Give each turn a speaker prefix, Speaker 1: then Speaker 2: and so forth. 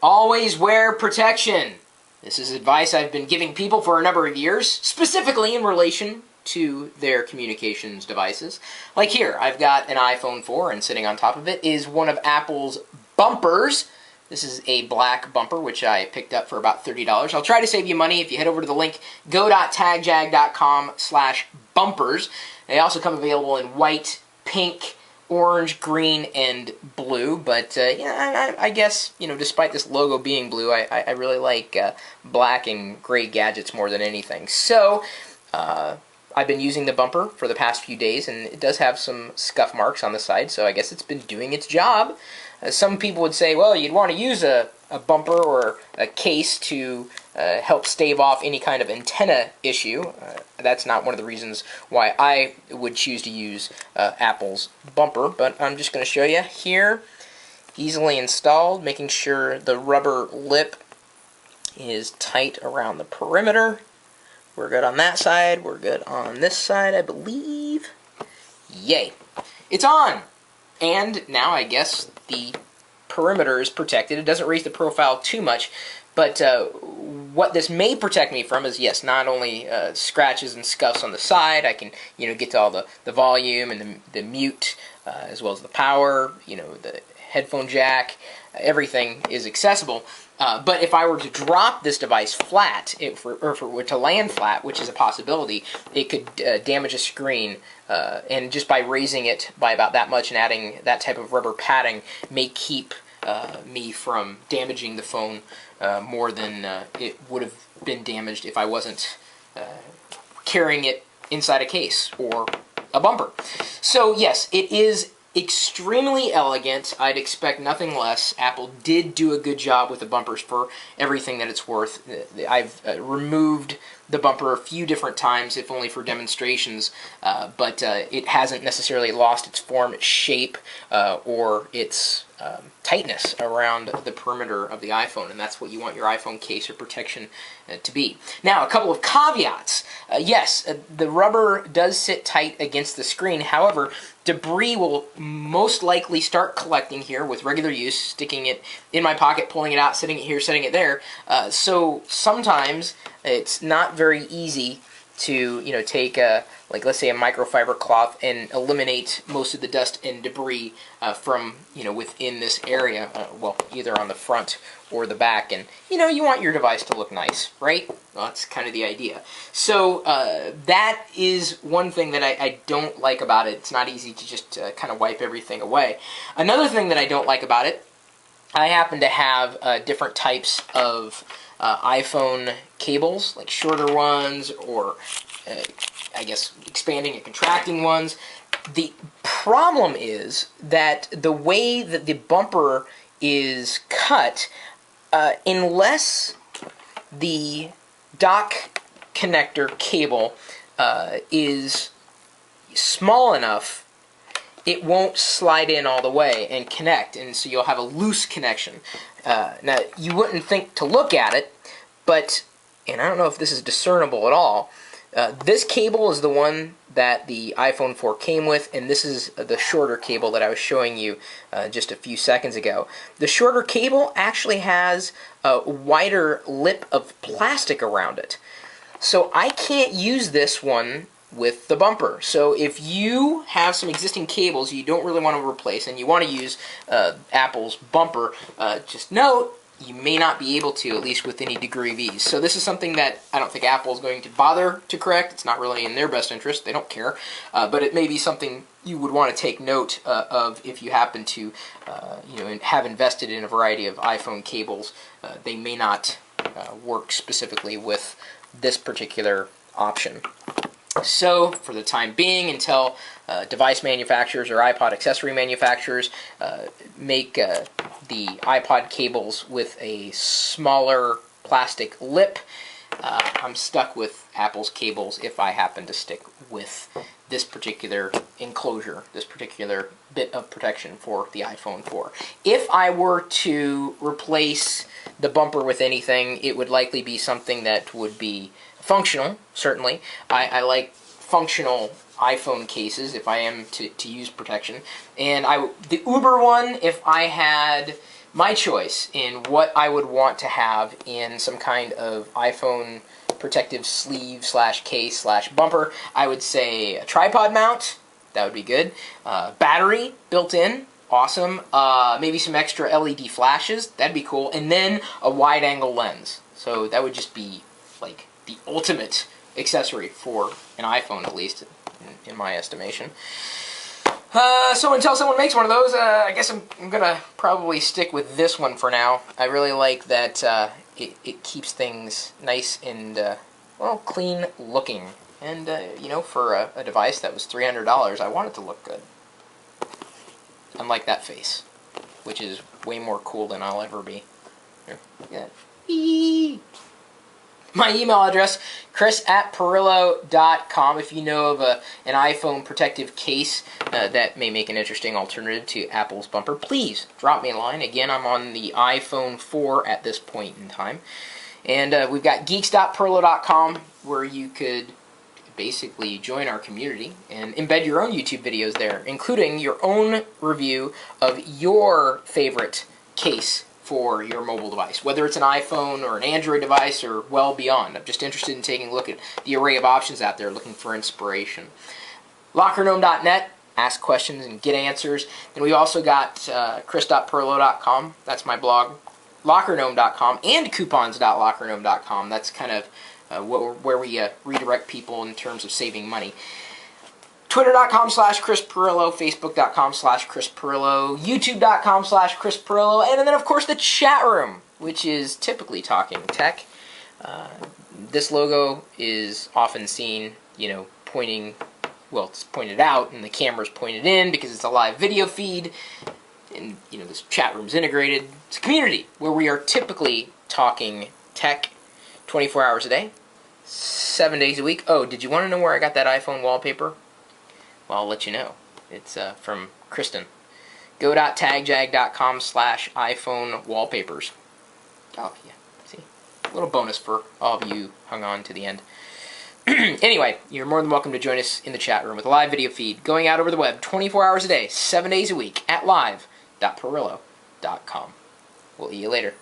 Speaker 1: Always wear protection. This is advice I've been giving people for a number of years, specifically in relation to their communications devices. Like here, I've got an iPhone 4, and sitting on top of it is one of Apple's bumpers. This is a black bumper, which I picked up for about $30. I'll try to save you money if you head over to the link go.tagjag.com/bumpers. They also come available in white, pink, orange, green, and blue, but yeah, I guess, despite this logo being blue, I really like black and gray gadgets more than anything. So, I've been using the bumper for the past few days, and it does have some scuff marks on the side, so I guess it's been doing its job. Some people would say, well, you'd want to use a bumper or a case to help stave off any kind of antenna issue. That's not one of the reasons why I would choose to use Apple's bumper, but I'm just going to show you here. Easily installed, making sure the rubber lip is tight around the perimeter. We're good on that side. We're good on this side, I believe. Yay. It's on! And now I guess the perimeter is protected. It doesn't raise the profile too much, but what this may protect me from is, yes, not only scratches and scuffs on the side. I can, get to all the volume and the mute, as well as the power, the headphone jack. Everything is accessible. But if I were to drop this device flat, or if it were to land flat, which is a possibility, it could damage a screen. And just by raising it by about that much and adding that type of rubber padding may keep me from damaging the phone more than it would have been damaged if I wasn't carrying it inside a case or a bumper. So yes, it is extremely elegant. I'd expect nothing less. Apple did do a good job with the bumpers for everything that it's worth. I've removed the bumper a few different times, if only for demonstrations, but it hasn't necessarily lost its form, its shape, or its tightness around the perimeter of the iPhone, and that's what you want your iPhone case or protection to be. Now, a couple of caveats. Yes, the rubber does sit tight against the screen. However, debris will most likely start collecting here with regular use, sticking it in my pocket, pulling it out, setting it here, setting it there. So sometimes it's not very easy to, take like let's say a microfiber cloth and eliminate most of the dust and debris from, within this area, well, either on the front or the back. And, you want your device to look nice, right? Well, that's kind of the idea. So that is one thing that I don't like about it. It's not easy to just kind of wipe everything away. Another thing that I don't like about it, I happen to have different types of iPhone cables, like shorter ones or I guess expanding and contracting ones. The problem is that the way that the bumper is cut, unless the dock connector cable is small enough, it won't slide in all the way and connect, and so you'll have a loose connection. Now, you wouldn't think to look at it, but, and I don't know if this is discernible at all, this cable is the one that the iPhone 4 came with, and this is the shorter cable that I was showing you just a few seconds ago. The shorter cable actually has a wider lip of plastic around it. So I can't use this one with the bumper. So if you have some existing cables you don't really want to replace and you want to use Apple's bumper, just note, you may not be able to, at least with any degree of ease. So this is something that I don't think Apple is going to bother to correct. It's not really in their best interest. They don't care. But it may be something you would want to take note of if you happen to have invested in a variety of iPhone cables. They may not work specifically with this particular option. So, for the time being, until device manufacturers or iPod accessory manufacturers make the iPod cables with a smaller plastic lip, I'm stuck with Apple's cables if I happen to stick with this particular enclosure, this particular bit of protection for the iPhone 4. If I were to replace the bumper with anything, it would likely be something that would be functional, certainly. I like functional iPhone cases if I am to use protection. And the Uber one, if I had my choice in what I would want to have in some kind of iPhone protective sleeve slash case slash bumper, I would say a tripod mount. That would be good. Battery built in. Awesome. Maybe some extra LED flashes. That'd be cool. And then a wide-angle lens. So that would just be like the ultimate accessory for an iPhone, at least, in my estimation. So until someone makes one of those, I guess I'm going to probably stick with this one for now. I really like that it keeps things nice and, well, clean looking. And, you know, for a device that was $300, I want it to look good. Unlike that face, which is way more cool than I'll ever be. Here, look at that. Eee! My email address, chris@perillo.com. If you know of an iPhone protective case that may make an interesting alternative to Apple's bumper, please drop me a line. Again, I'm on the iPhone 4 at this point in time. And we've got geeks.perillo.com, where you could basically join our community and embed your own YouTube videos there, including your own review of your favorite case for your mobile device, whether it's an iPhone or an Android device or well beyond. I'm just interested in taking a look at the array of options out there, looking for inspiration. LockerGnome.net, ask questions and get answers. Then we've also got chris.perillo.com, that's my blog, LockerGnome.com, and coupons.lockergnome.com. That's kind of where we redirect people in terms of saving money. Twitter.com/Chris Perillo, Facebook.com/Chris Perillo, YouTube.com/Chris Perillo, and then of course the chat room, which is typically talking tech. This logo is often seen, you know, pointing, well, it's pointed out and the camera's pointed in because it's a live video feed, and you know, this chat room's integrated. It's a community where we are typically talking tech 24 hours a day, 7 days a week. Oh, did you want to know where I got that iPhone wallpaper? Well, I'll let you know. It's from Kristen. Go.tagjag.com/iPhone wallpapers. Oh, yeah. See? A little bonus for all of you hung on to the end. Anyway, you're more than welcome to join us in the chat room with a live video feed going out over the web 24 hours a day, 7 days a week at live.perillo.com. We'll see you later.